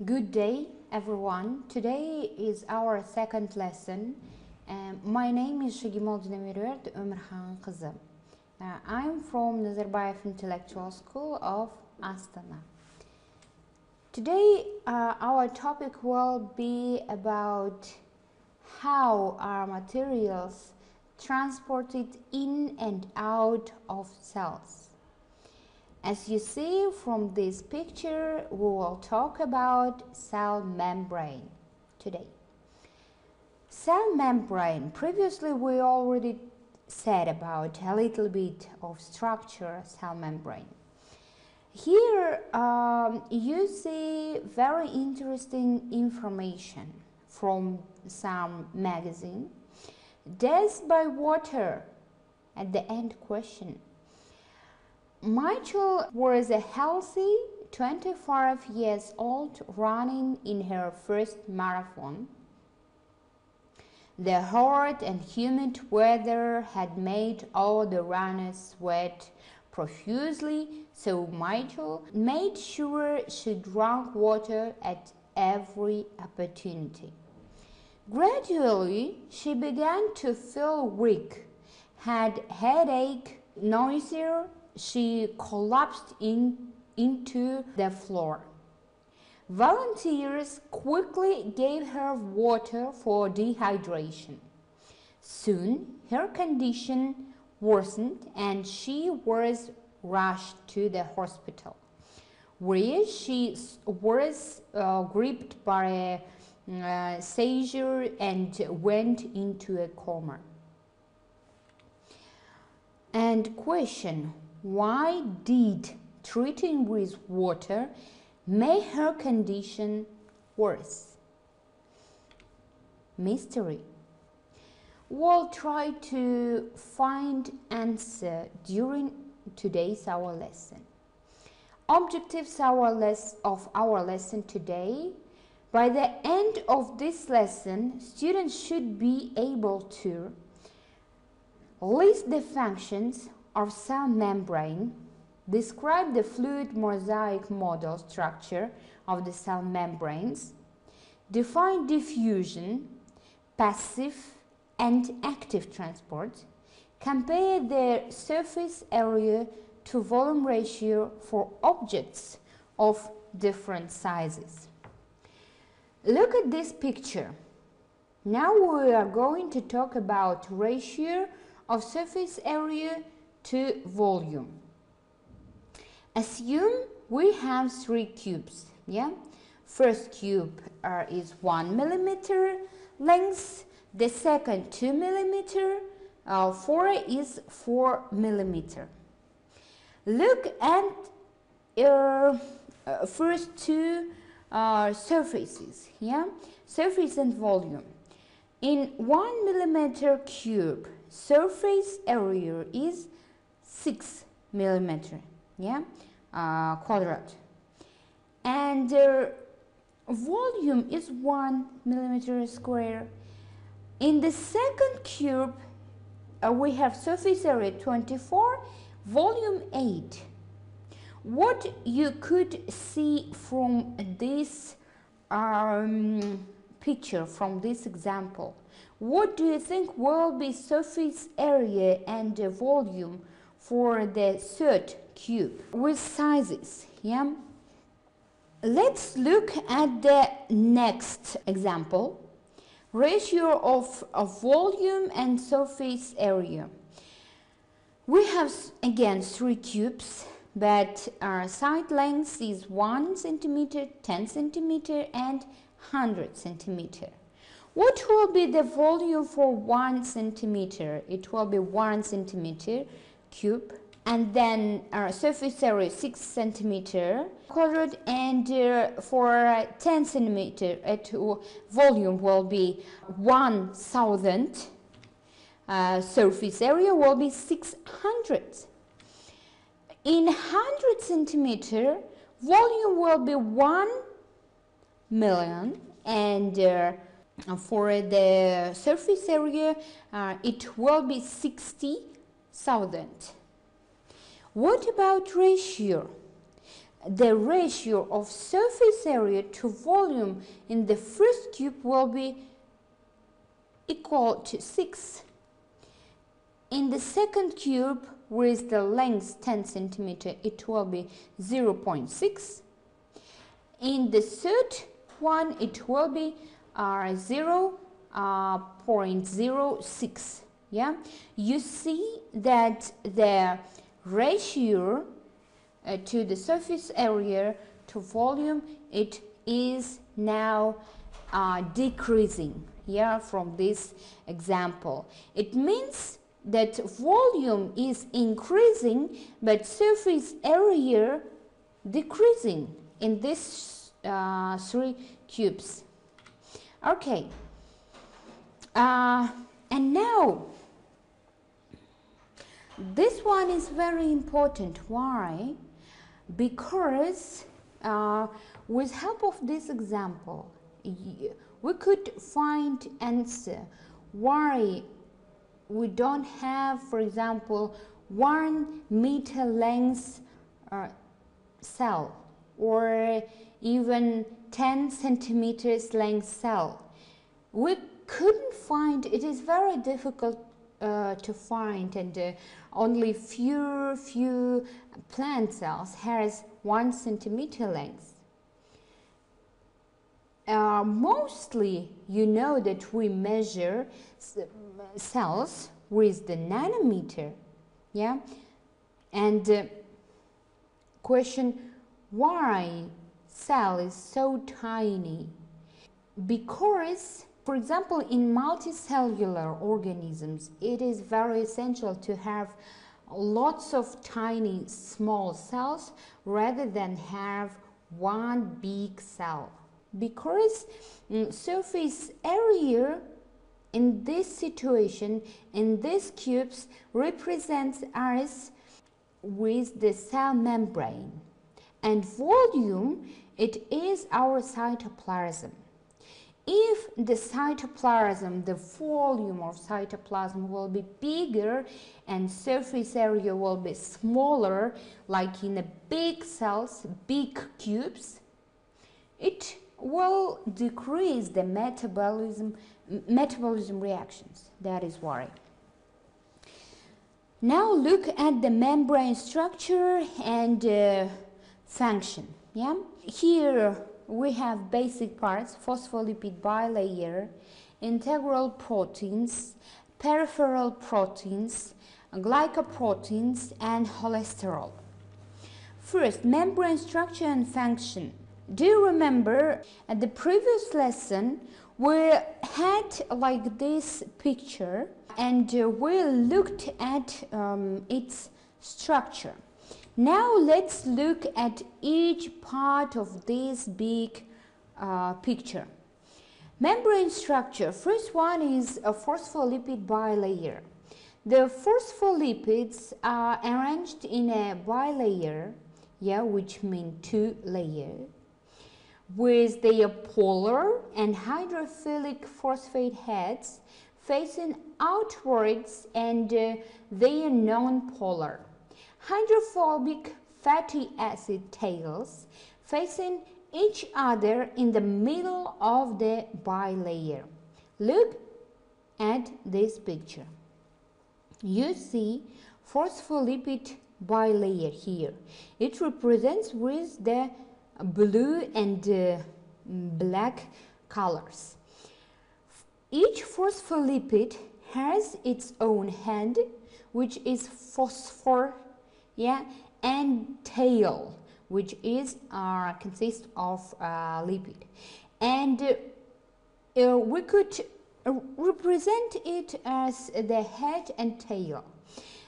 Good day, everyone. Today is our second lesson. My name is Шагимолдина М О. I'm from Nazarbayev Intellectual School of Astana. Today, our topic will be about how are materials transported in and out of cells. As you see from this picture, we will talk about cell membrane today. Cell membrane, previously we already said about a little bit of structure cell membrane. Here you see very interesting information from some magazine. Death by water at the end question. Michael was a healthy 25 years old running in her first marathon. The hot and humid weather had made all the runners sweat profusely, so Michael made sure she drank water at every opportunity. Gradually, she began to feel weak, had headache, nausea. She collapsed into the floor. Volunteers quickly gave her water for dehydration. Soon, her condition worsened and she was rushed to the hospital, where she was gripped by a seizure and went into a coma. And question: why did treating with water make her condition worse? Mystery. We'll try to find answer during today's our lesson. Objectives of our lesson today. By the end of this lesson, students should be able to list the functions of cell membrane, describe the fluid mosaic model structure of the cell membranes, define diffusion, passive and active transport, compare the surface area to volume ratio for objects of different sizes. Look at this picture. Now we are going to talk about ratio of surface area to volume. Assume we have three cubes. First cube is 1 millimeter length, the second 2 millimeter, 4 is 4 millimeter. Look at first two surfaces, surface and volume. In 1 millimeter cube, surface area is 6 millimeter, quadrat, and volume is 1 millimeter square. In the second cube, we have surface area 24, volume 8. What you could see from this picture, from this example, what do you think will be surface area and volume for the third cube with sizes? Let's look at the next example. Ratio of volume and surface area. We have again three cubes, but our side length is 1 centimeter, 10 centimeter and 100 centimeter. What will be the volume for 1 centimeter? It will be 1 centimeter cube, and then our surface area 6 centimeter quadrat, and for 10 centimeter volume will be 1000. Surface area will be 600. In 100 centimeter, volume will be 1 million, and for the surface area, it will be 60,000. What about ratio? the ratio of surface area to volume in the first cube will be equal to 6. In the second cube, with the length 10 centimeter, it will be 0.6. In the third one, it will be 0.06. Yeah, you see that the ratio to the surface area to volume, it is now decreasing. Yeah, from this example, it means that volume is increasing but surface area decreasing in these 3 cubes. Okay, and now this one is very important. Why? Because with help of this example we could find answer why we don't have, for example, 1 meter length cell or even 10 centimeters length cell. We couldn't find, it is very difficult to find, and only few plant cells has 1 centimeter length. Mostly, you know that we measure cells with the nanometer, yeah, and question, why cell is so tiny? Because, for example, in multicellular organisms, it is very essential to have lots of tiny small cells rather than have one big cell. Because surface area in this situation, in these cubes, represents us with the cell membrane, and volume, it is our cytoplasm. If the cytoplasm, the volume of cytoplasm will be bigger and surface area will be smaller, like in a big cells, big cubes, it will decrease the metabolism reactions. That is why. Now look at the membrane structure and function. Yeah, here we have basic parts: phospholipid bilayer, integral proteins, peripheral proteins, glycoproteins, and cholesterol. First, membrane structure and function. Do you remember at the previous lesson we had like this picture and we looked at its structure. Now let's look at each part of this big picture. Membrane structure. First one is a phospholipid bilayer. The phospholipids are arranged in a bilayer, yeah, which means 2 layers, with their polar and hydrophilic phosphate heads facing outwards and their non-polar hydrophobic fatty acid tails facing each other in the middle of the bilayer. Look at this picture. You see phospholipid bilayer here. It represents with the blue and black colors. Each phospholipid has its own head, which is phosphor, yeah, and tail, which is consists of lipid, and we could represent it as the head and tail.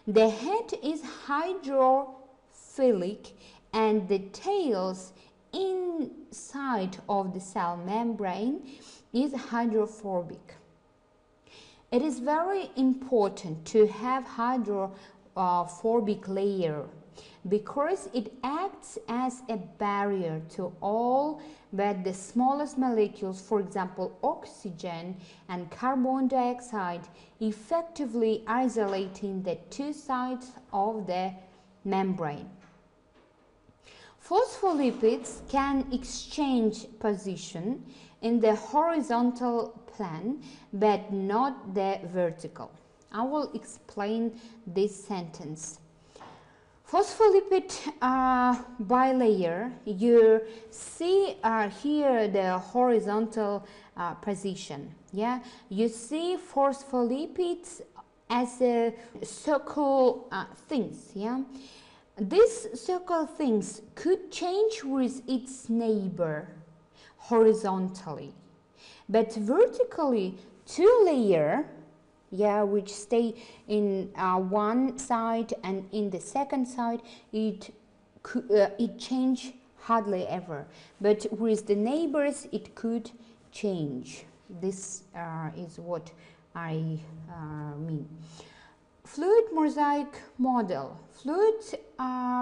The head is hydrophilic and the tails inside of the cell membrane is hydrophobic. It is very important to have hydrophobic layer because it acts as a barrier to all but the smallest molecules, for example oxygen and carbon dioxide, effectively isolating the 2 sides of the membrane. Phospholipids can exchange position in the horizontal plane but not the vertical. I will explain this sentence. Phospholipid bilayer, you see here the horizontal position. Yeah, you see phospholipids as a circle things. Yeah, these circle things could change with its neighbor horizontally, but vertically two layer, yeah, which stay in one side and in the second side, it change hardly ever, but with the neighbors it could change. This is what I mean. Fluid mosaic model. Fluid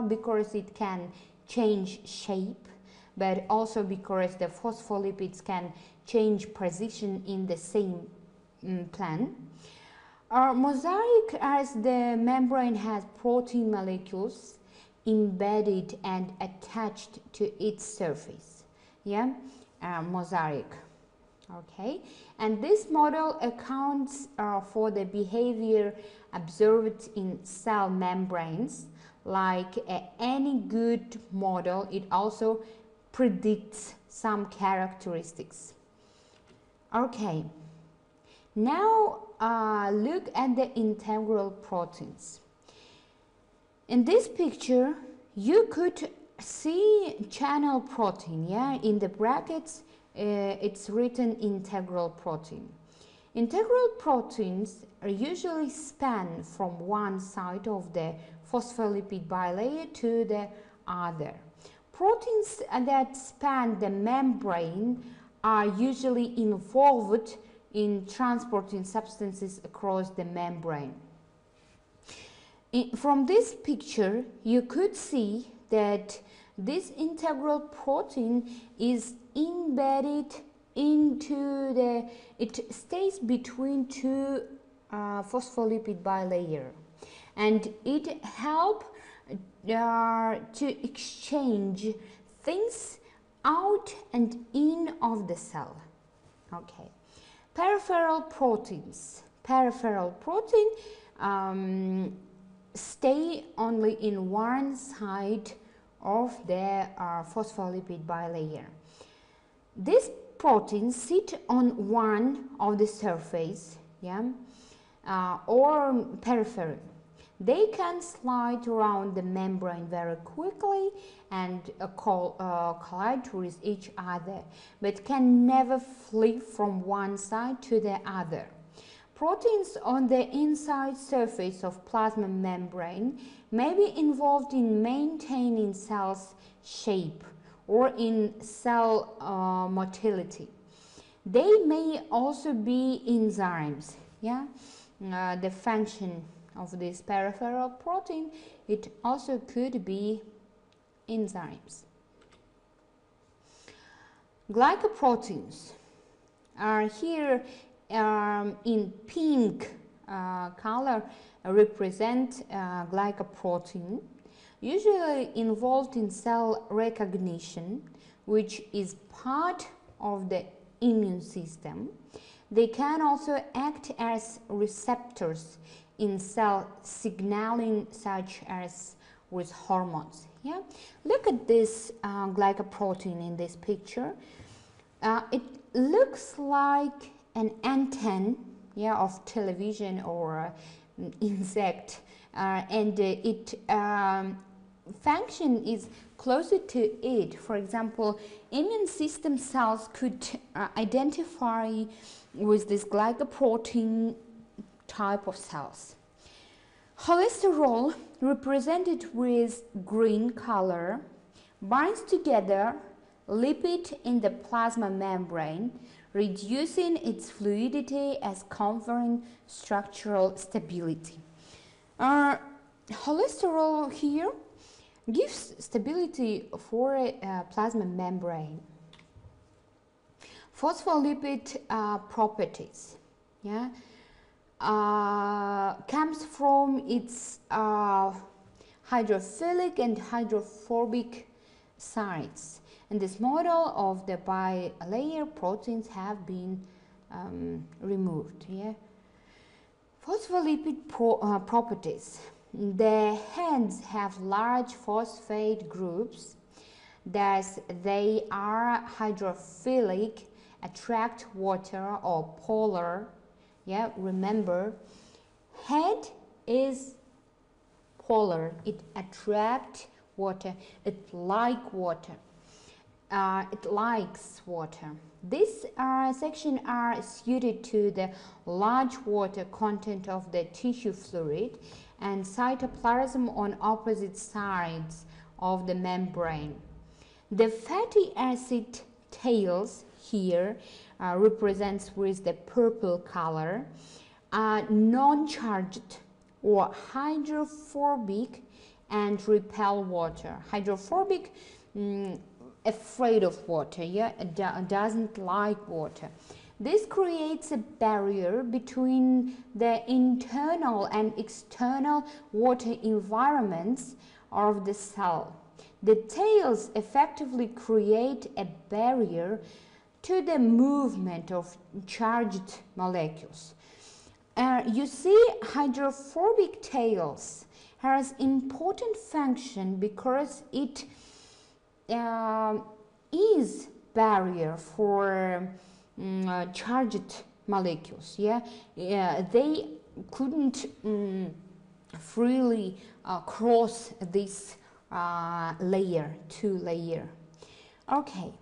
because it can change shape, but also because the phospholipids can change position in the same plane. Mosaic, as the membrane has protein molecules embedded and attached to its surface. Yeah, mosaic. Okay, and this model accounts for the behavior observed in cell membranes. Like any good model, it also predicts some characteristics. Okay, now look at the integral proteins. In this picture, you could see channel protein. Yeah, in the brackets, it's written integral protein. Integral proteins are usually span from one side of the phospholipid bilayer to the other. Proteins that span the membrane are usually involved in transporting substances across the membrane. From this picture, you could see that this integral protein is embedded into it stays between two phospholipid bilayer, and it helps to exchange things out and in of the cell. Okay. Peripheral proteins. Peripheral protein stay only in one side of the phospholipid bilayer. These proteins sit on one of the surface, yeah, or periphery. They can slide around the membrane very quickly and collide with each other, but can never flee from one side to the other. Proteins on the inside surface of plasma membrane may be involved in maintaining cell's shape or in cell motility. They may also be enzymes. Yeah, the function of this peripheral protein, it also could be enzymes. Glycoproteins are here in pink color, represent glycoprotein, usually involved in cell recognition, which is part of the immune system. They can also act as receptors in cell signaling, such as with hormones. Yeah, look at this glycoprotein in this picture. It looks like an antenna, yeah, of television or insect, and its function is closer to it. For example, immune system cells could identify with this glycoprotein type of cells. Cholesterol, represented with green color, binds together lipid in the plasma membrane, reducing its fluidity as conferring structural stability. Cholesterol here gives stability for a plasma membrane. Phospholipid properties, yeah, comes from its hydrophilic and hydrophobic sides. In this model of the bilayer, proteins have been removed. Yeah. Phospholipid properties. The heads have large phosphate groups, thus they are hydrophilic, attract water, or polar. Yeah, remember, head is polar, it attracts water, it likes water. This section are suited to the large water content of the tissue fluid and cytoplasm on opposite sides of the membrane. The fatty acid tails here represents with the purple color are non-charged or hydrophobic and repel water. Hydrophobic, afraid of water, yeah, doesn't like water. This creates a barrier between the internal and external water environments of the cell. The tails effectively create a barrier to the movement of charged molecules. You see, hydrophobic tails has important function because it is barrier for charged molecules. Yeah, they couldn't freely cross this two layer. Okay.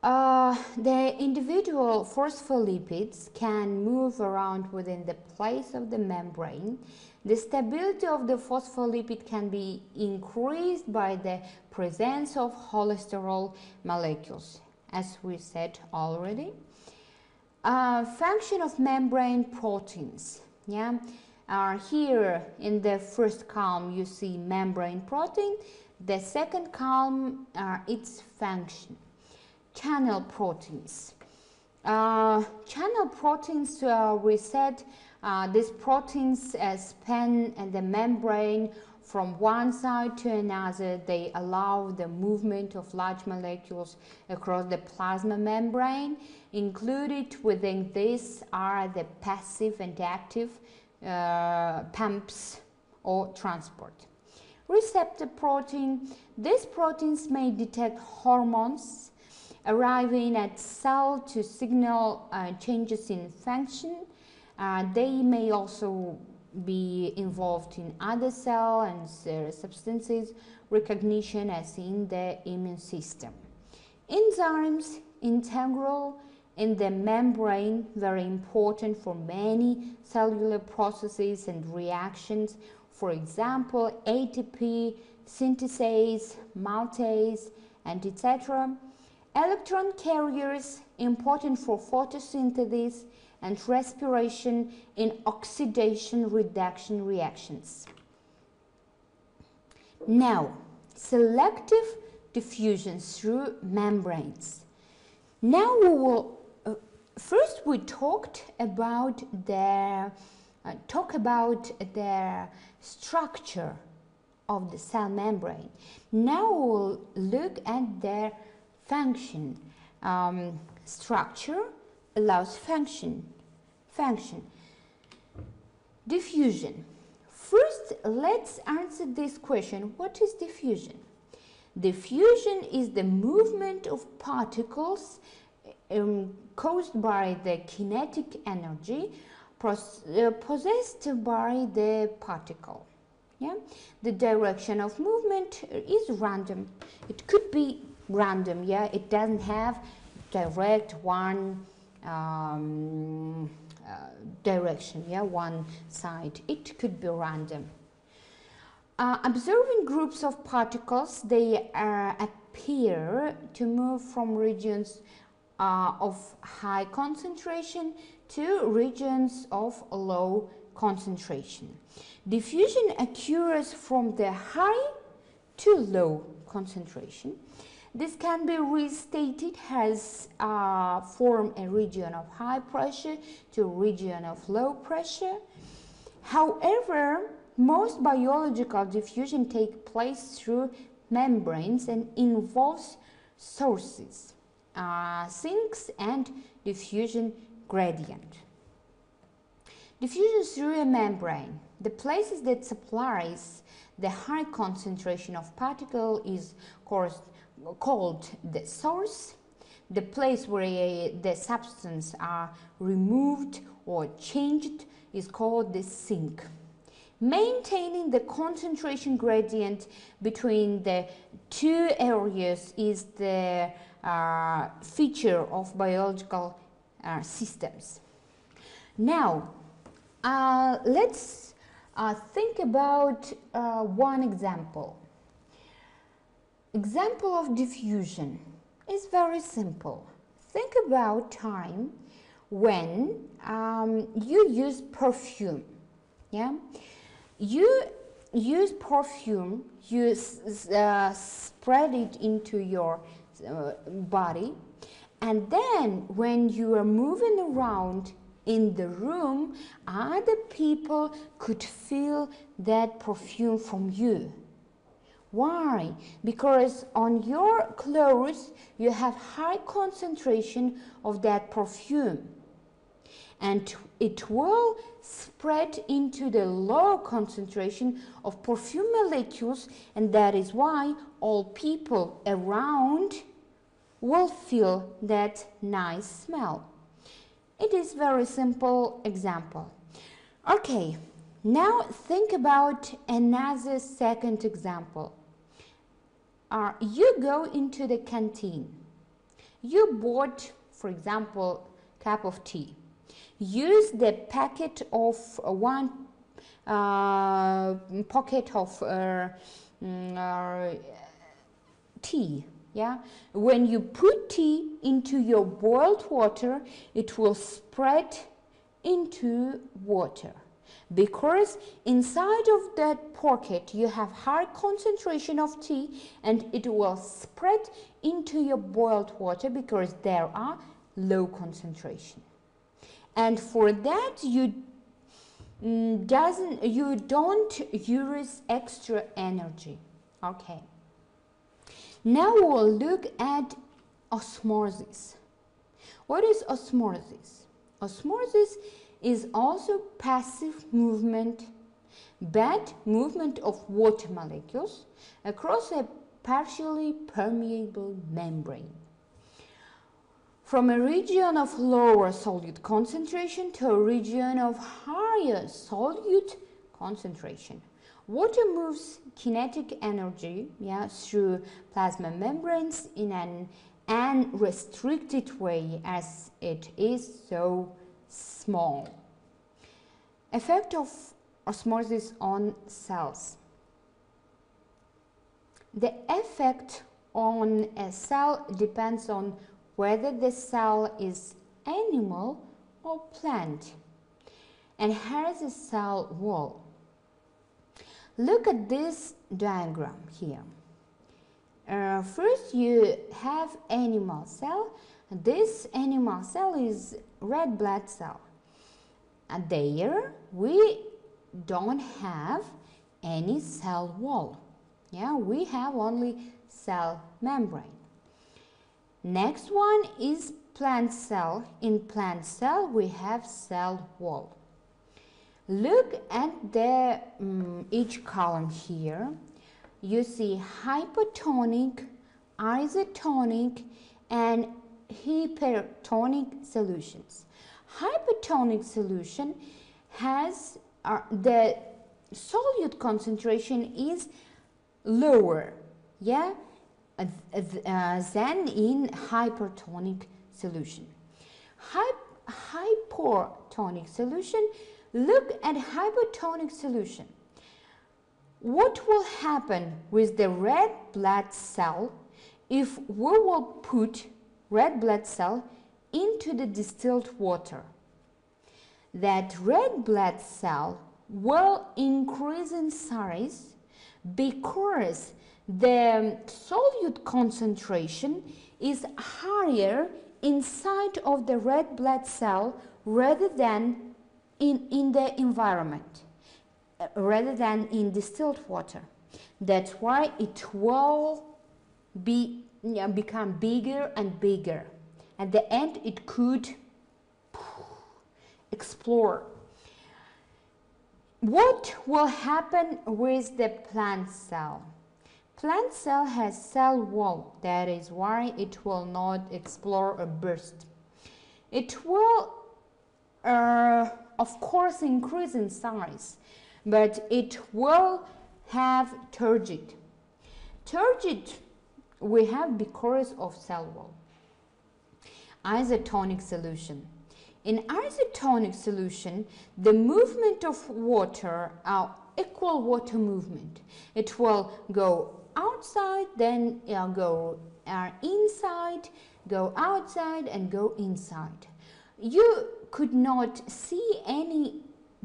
The individual phospholipids can move around within the place of the membrane. The stability of the phospholipid can be increased by the presence of cholesterol molecules, as we said already. Function of membrane proteins. Yeah, here in the first column you see membrane protein. The second column its function. Channel proteins. Channel proteins, we said, these proteins span the membrane from one side to another. They allow the movement of large molecules across the plasma membrane. Included within this are the passive and active pumps or transport. Receptor protein. These proteins may detect hormones arriving at cell to signal changes in function. They may also be involved in other cell and substances recognition, as in the immune system. Enzymes, integral in the membrane, very important for many cellular processes and reactions. For example, ATP synthase, maltase, and etc. Electron carriers, important for photosynthesis and respiration in oxidation reduction reactions. Now, selective diffusion through membranes. Now we will first we talked about the structure of the cell membrane. Now we'll look at their function. Structure allows function. Diffusion. First, let's answer this question. What is diffusion? Diffusion is the movement of particles caused by the kinetic energy possessed by the particle. Yeah? The direction of movement is random. It could be random, yeah, it doesn't have direct one direction, yeah, one side. It could be random. Observing groups of particles, they appear to move from regions of high concentration to regions of low concentration. Diffusion occurs from the high to low concentration. This can be restated as from a region of high pressure to a region of low pressure. However, most biological diffusion takes place through membranes and involves sources, sinks and diffusion gradient. Diffusion through a membrane. The places that supplies the high concentration of particle is called the source. The place where the substance are removed or changed is called the sink. Maintaining the concentration gradient between the two areas is the feature of biological systems. Now, let's think about one example. Example of diffusion is very simple. Think about time when you use perfume. Yeah, you use perfume, you spread it into your body, and then when you are moving around in the room, other people could feel that perfume from you. Why? Because on your clothes you have high concentration of that perfume, and it will spread into the low concentration of perfume molecules, and that is why all people around will feel that nice smell. It is very simple example. Okay, now think about another second example. You go into the canteen. You bought, for example, a cup of tea. Use the packet of one pocket of tea. Yeah, when you put tea into your boiled water, it will spread into water, because inside of that pocket you have high concentration of tea, and it will spread into your boiled water because there are low concentration. And for that you don't use extra energy. Okay. Now we'll look at osmosis. What is osmosis? Osmosis is also passive movement, but movement of water molecules across a partially permeable membrane. From a region of lower solute concentration to a region of higher solute concentration. Water moves kinetic energy through plasma membranes in an unrestricted way, as it is so small. Effect of osmosis on cells. The effect on a cell depends on whether the cell is animal or plant and has a cell wall. Look at this diagram here. First you have animal cell. This animal cell is red blood cell. And there we don't have any cell wall. Yeah, we have only cell membrane. Next one is plant cell. In plant cell we have cell wall. Look at the each column here. You see hypertonic, isotonic, and hypertonic solutions. Hypertonic solution has the solute concentration is lower, yeah, than in hypertonic solution. Hypertonic solution. Look at hypertonic solution. What will happen with the red blood cell if we will put red blood cell into the distilled water? That red blood cell will increase in size because the solute concentration is higher inside of the red blood cell rather than in the environment, rather than in distilled water. That's why it will become bigger and bigger. At the end, it could explode. What will happen with the plant cell? Plant cell has cell wall. That is why it will not explode or burst. It will, of course, increase in size, but it will have turgid. Turgid we have because of cell wall. Isotonic solution. In isotonic solution, the movement of water are equal water movement. It will go outside, then go inside, go outside, and go inside. You could not see any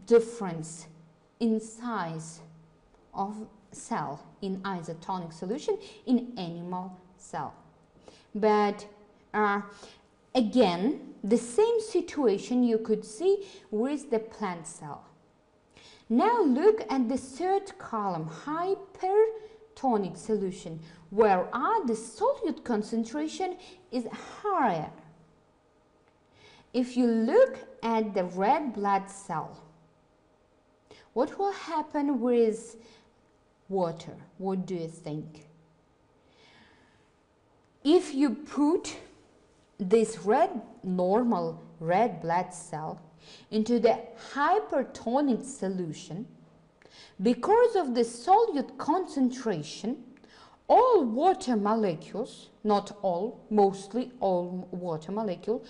difference in size of cell in isotonic solution in animal cell. But again, the same situation you could see with the plant cell. Now look at the third column, hypertonic solution, where the solute concentration is higher. If you look at the red blood cell, what will happen with water? What do you think? If you put this normal red blood cell into the hypertonic solution, because of the solute concentration, all water molecules, not all, mostly all water molecules,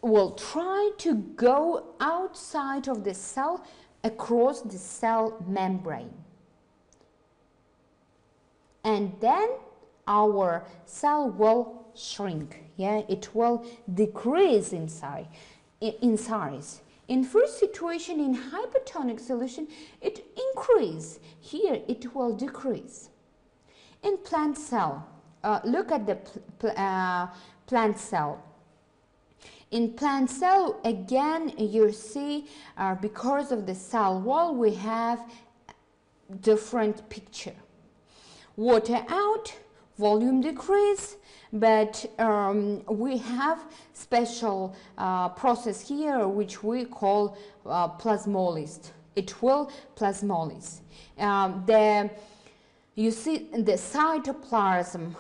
will try to go outside of the cell across the cell membrane. And then our cell will shrink, it will decrease in size. In first situation, in hypertonic solution, it increase. Here it will decrease. In plant cell, look at the plant cell. In plant cell, again, you see, because of the cell wall, we have different picture. Water out, volume decrease, but we have special process here which we call plasmolysis. It will plasmolysis. You see the cytoplasm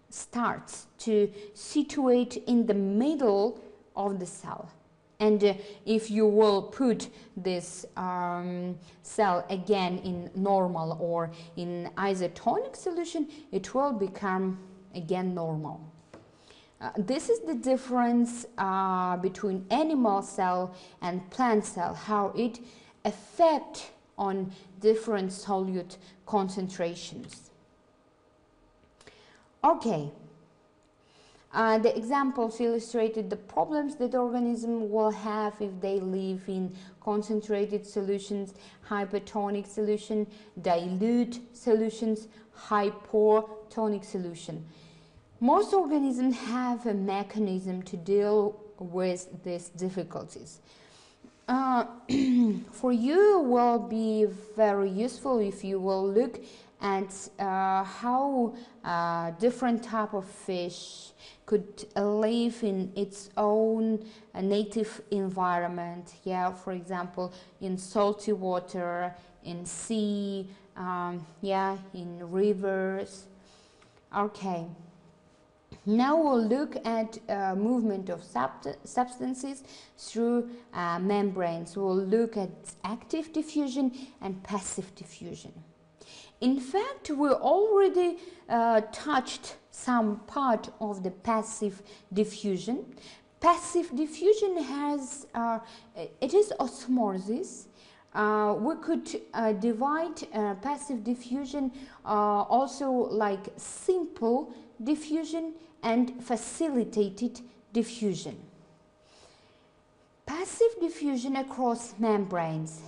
starts to situate in the middle of the cell. And if you will put this cell again in normal or in isotonic solution, it will become again normal. This is the difference between animal cell and plant cell, how it affects on different solute concentrations. Okay. The examples illustrated the problems that organisms will have if they live in concentrated solutions, hypertonic solution, dilute solutions, hypotonic solution. Most organisms have a mechanism to deal with these difficulties. For you will be very useful if you will look at how different type of fish could live in its own native environment. For example, in salty water, in sea, in rivers. Okay. Now we'll look at movement of substances through membranes. We'll look at active diffusion and passive diffusion. In fact, we already touched some part of the passive diffusion. Passive diffusion has, it is osmosis. We could divide passive diffusion also like simple diffusion and facilitated diffusion. Passive diffusion across membranes.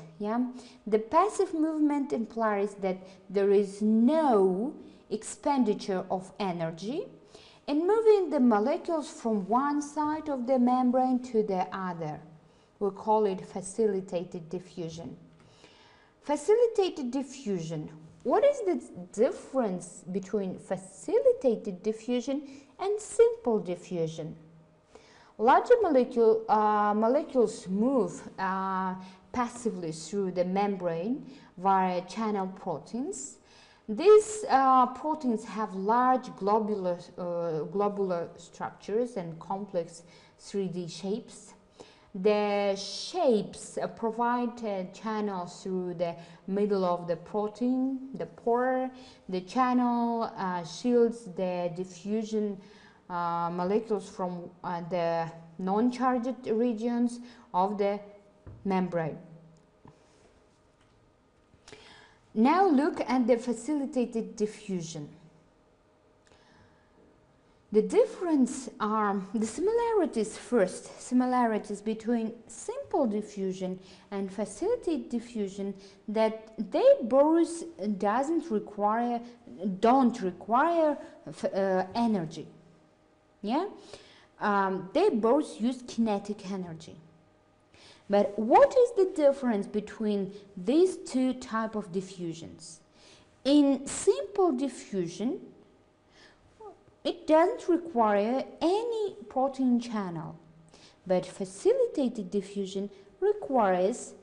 The passive movement implies that there is no expenditure of energy in moving the molecules from one side of the membrane to the other. We call it facilitated diffusion. Facilitated diffusion. What is the difference between facilitated diffusion and simple diffusion? Larger molecules move passively through the membrane via channel proteins. These proteins have large globular structures and complex 3D shapes. The shapes provide channels through the middle of the protein, the pore. The channel shields the diffusion molecules from the non-charged regions of the membrane. Now look at the facilitated diffusion. The difference are the similarities first. Similarities between simple diffusion and facilitated diffusion, that they both don't require energy. Yeah, they both use kinetic energy. But what is the difference between these two types of diffusions? In simple diffusion, it doesn't require any protein channel, but facilitated diffusion requires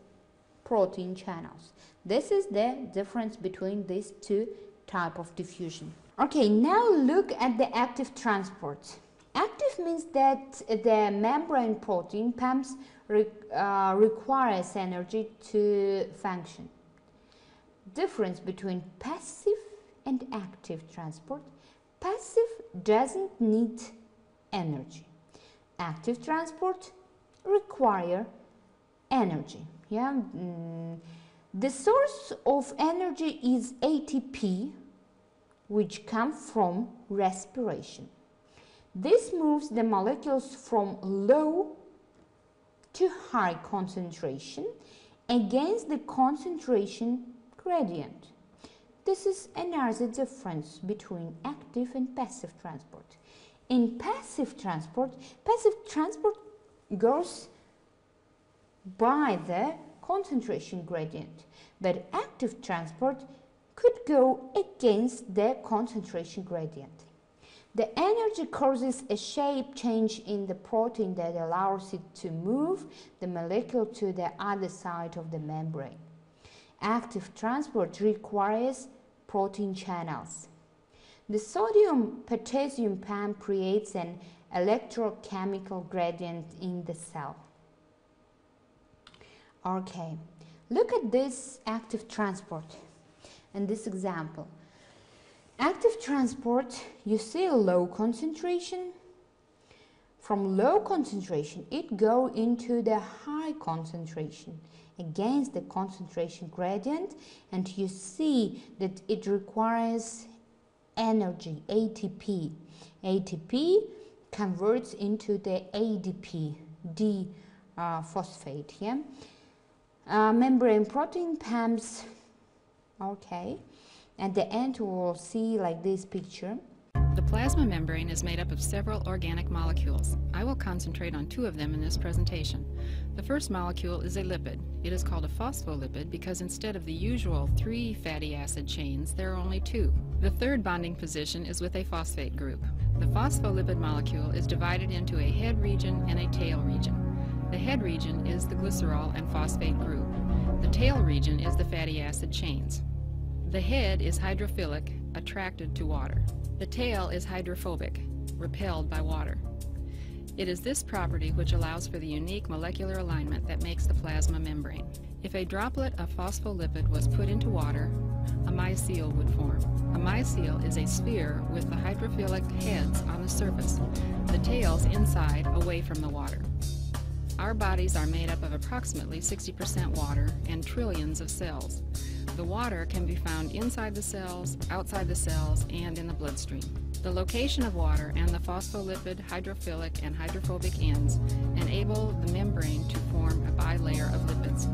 protein channels. This is the difference between these two types of diffusion. Okay, now look at the active transport. Active means that the membrane protein pumps requires energy to function. Difference between passive and active transport. Passive doesn't need energy. Active transport require energy. Yeah? The source of energy is ATP, which comes from respiration. This moves the molecules from low to high concentration against the concentration gradient. This is another difference between active and passive transport. In passive transport goes by the concentration gradient, but active transport could go against the concentration gradient. The energy causes a shape change in the protein that allows it to move the molecule to the other side of the membrane. Active transport requires protein channels. The sodium-potassium pump creates an electrochemical gradient in the cell. Okay, look at this active transport in this example. Active transport, you see a low concentration. From low concentration, it goes into the high concentration against the concentration gradient, and you see that it requires energy, ATP. ATP converts into the ADP, phosphate. Yeah? Membrane protein pumps. Okay. At the end, we will see like this picture. The plasma membrane is made up of several organic molecules. I will concentrate on two of them in this presentation. The first molecule is a lipid. It is called a phospholipid because instead of the usual 3 fatty acid chains, there are only 2. The third bonding position is with a phosphate group. The phospholipid molecule is divided into a head region and a tail region. The head region is the glycerol and phosphate group. The tail region is the fatty acid chains. The head is hydrophilic, attracted to water. The tail is hydrophobic, repelled by water. It is this property which allows for the unique molecular alignment that makes the plasma membrane. If a droplet of phospholipid was put into water, a mycele would form. A mycele is a sphere with the hydrophilic heads on the surface, the tails inside, away from the water. Our bodies are made up of approximately 60% water and trillions of cells. The water can be found inside the cells, outside the cells, and in the bloodstream. The location of water and the phospholipid, hydrophilic, and hydrophobic ends enable the membrane to form a bilayer of lipids.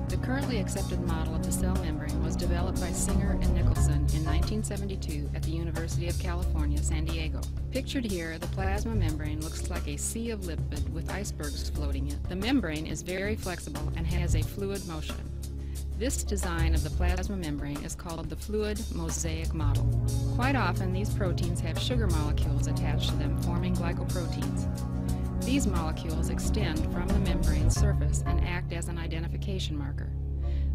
The currently accepted model of the cell membrane was developed by Singer and Nicholson in 1972 at the University of California, San Diego. Pictured here, the plasma membrane looks like a sea of lipid with icebergs floating in. The membrane is very flexible and has a fluid motion. This design of the plasma membrane is called the fluid mosaic model. Quite often, these proteins have sugar molecules attached to them, forming glycoproteins. These molecules extend from the membrane surface and act as an identification marker.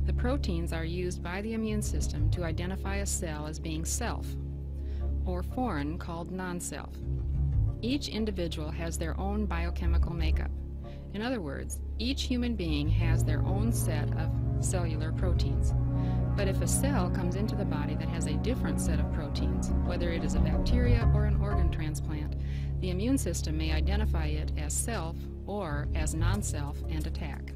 The proteins are used by the immune system to identify a cell as being self, or foreign called non-self. Each individual has their own biochemical makeup. In other words, each human being has their own set of cellular proteins. But if a cell comes into the body that has a different set of proteins, whether it is a bacteria or an organ transplant, the immune system may identify it as self or as non-self and attack.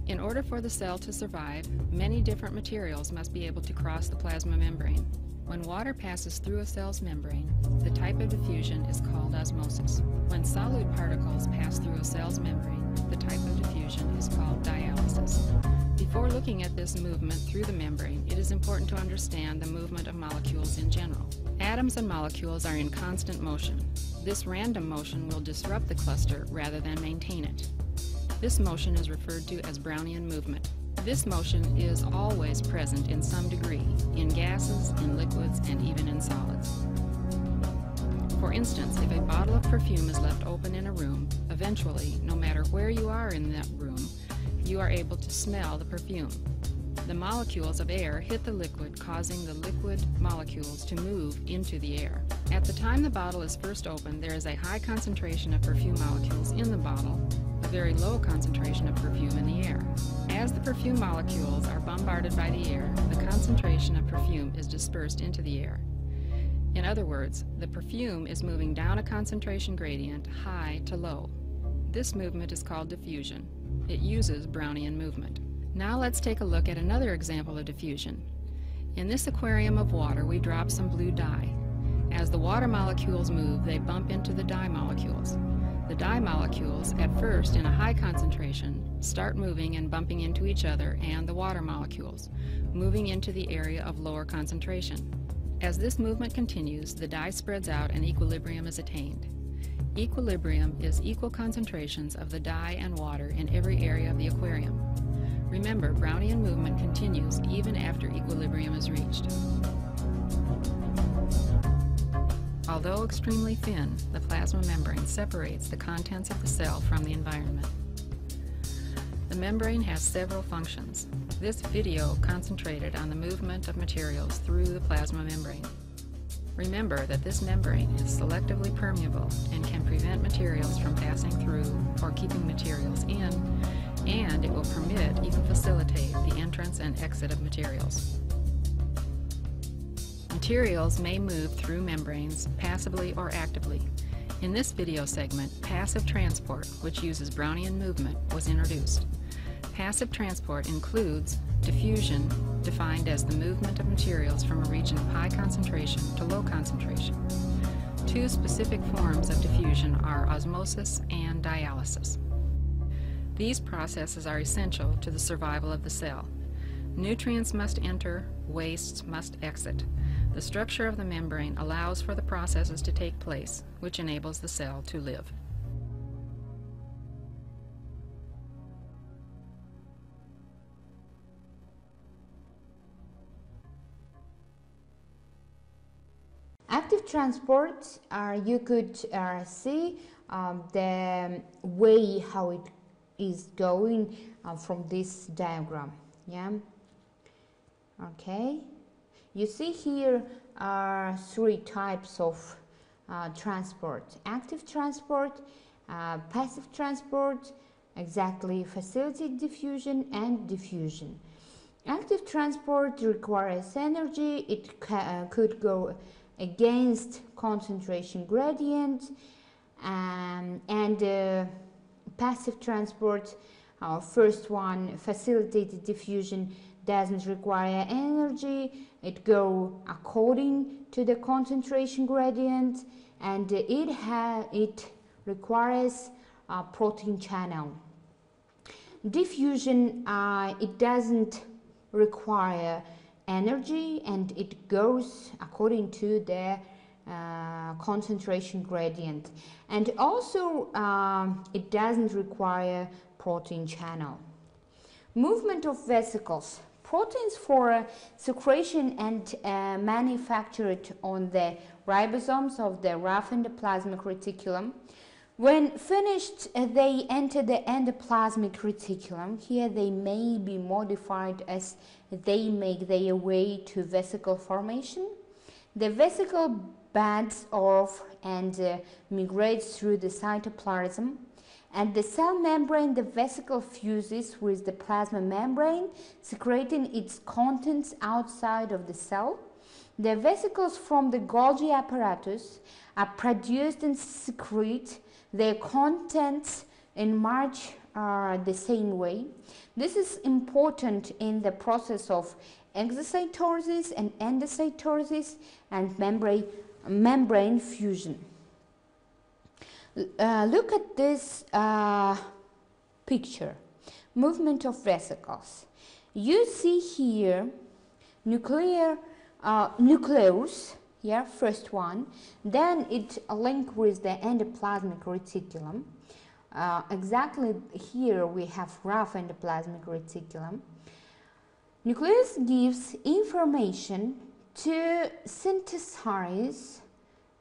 In order for the cell to survive, many different materials must be able to cross the plasma membrane. When water passes through a cell's membrane, the type of diffusion is called osmosis. When solute particles pass through a cell's membrane, the type of diffusion is called dialysis. Before looking at this movement through the membrane, it is important to understand the movement of molecules in general. Atoms and molecules are in constant motion. This random motion will disrupt the cluster rather than maintain it. This motion is referred to as Brownian movement. This motion is always present in some degree, in gases, in liquids, and even in solids. For instance, if a bottle of perfume is left open in a room, eventually, no matter where you are in that room, you are able to smell the perfume. The molecules of air hit the liquid, causing the liquid molecules to move into the air. At the time the bottle is first opened, there is a high concentration of perfume molecules in the bottle, a very low concentration of perfume in the air. As the perfume molecules are bombarded by the air, the concentration of perfume is dispersed into the air. In other words, the perfume is moving down a concentration gradient, high to low. This movement is called diffusion. It uses Brownian movement. Now let's take a look at another example of diffusion. In this aquarium of water, we drop some blue dye. As the water molecules move, they bump into the dye molecules. The dye molecules, at first in a high concentration, start moving and bumping into each other and the water molecules, moving into the area of lower concentration. As this movement continues, the dye spreads out and equilibrium is attained. Equilibrium is equal concentrations of the dye and water in every area of the aquarium. Remember, Brownian movement continues even after equilibrium is reached. Although extremely thin, the plasma membrane separates the contents of the cell from the environment. The membrane has several functions. This video concentrated on the movement of materials through the plasma membrane. Remember that this membrane is selectively permeable and can prevent materials from passing through or keeping materials in, and it will permit, even facilitate, the entrance and exit of materials. Materials may move through membranes passively or actively. In this video segment, passive transport, which uses Brownian movement, was introduced. Passive transport includes diffusion, defined as the movement of materials from a region of high concentration to low concentration. Two specific forms of diffusion are osmosis and dialysis. These processes are essential to the survival of the cell. Nutrients must enter, wastes must exit. The structure of the membrane allows for the processes to take place, which enables the cell to live. Active transport, you could see the way how it is going from this diagram. Yeah. Okay. You see here are three types of transport: active transport, passive transport, exactly facilitated diffusion, and diffusion. Active transport requires energy. It could go against concentration gradient, and passive transport, our first one, facilitated diffusion, doesn't require energy. It goes according to the concentration gradient, and it requires a protein channel. Diffusion, it doesn't require energy, and it goes according to the concentration gradient, and also it doesn't require protein channel. Movement of vesicles. Proteins for secretion and manufactured on the ribosomes of the rough endoplasmic reticulum. When finished, they enter the endoplasmic reticulum. Here they may be modified as they make their way to vesicle formation. The vesicle buds off and migrates through the cytoplasm. At the cell membrane, the vesicle fuses with the plasma membrane, secreting its contents outside of the cell. The vesicles from the Golgi apparatus are produced and secrete their contents in march the same way. This is important in the process of exocytosis and endocytosis and membrane fusion. Look at this picture, movement of vesicles. You see here nucleus, yeah, first one, then it linked with the endoplasmic reticulum. Exactly here we have rough endoplasmic reticulum. Nucleus gives information to synthesize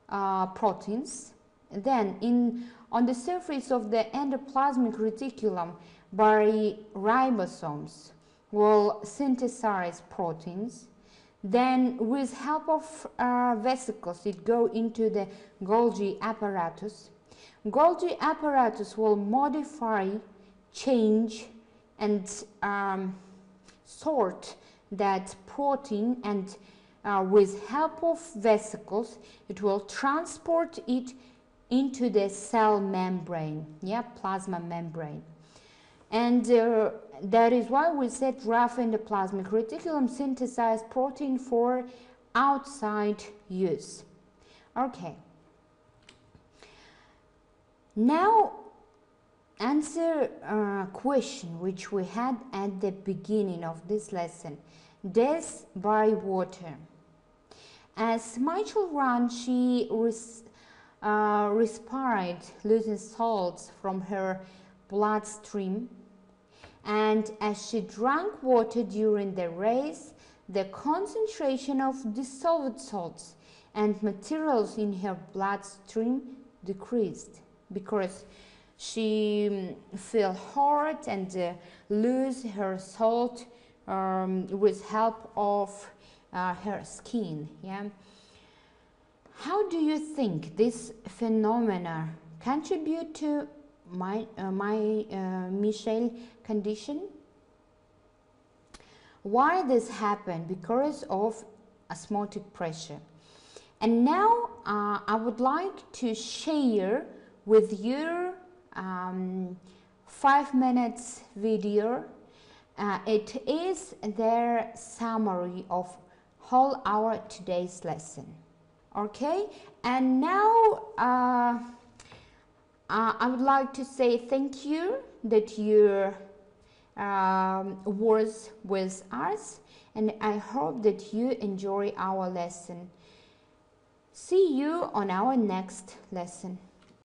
proteins. Then on the surface of the endoplasmic reticulum by ribosomes will synthesize proteins. Then with help of vesicles it go into the Golgi apparatus. Golgi apparatus will modify, change and sort that protein, and with help of vesicles it will transport it into the cell membrane, yeah, plasma membrane. And that is why we said rough endoplasmic reticulum synthesize protein for outside use. Okay. Now answer a question which we had at the beginning of this lesson. Death by water. As Michael ran, she respired losing salts from her bloodstream, and as she drank water during the race, the concentration of dissolved salts and materials in her bloodstream decreased because she felt hot and lose her salt with help of her skin. Yeah. How do you think this phenomena contribute to Michael condition? Why this happened? Because of osmotic pressure. And now I would like to share with you 5 minutes video. It is their summary of whole our today's lesson. Okay, and now I would like to say thank you that you was with us, and I hope that you enjoy our lesson. See you on our next lesson.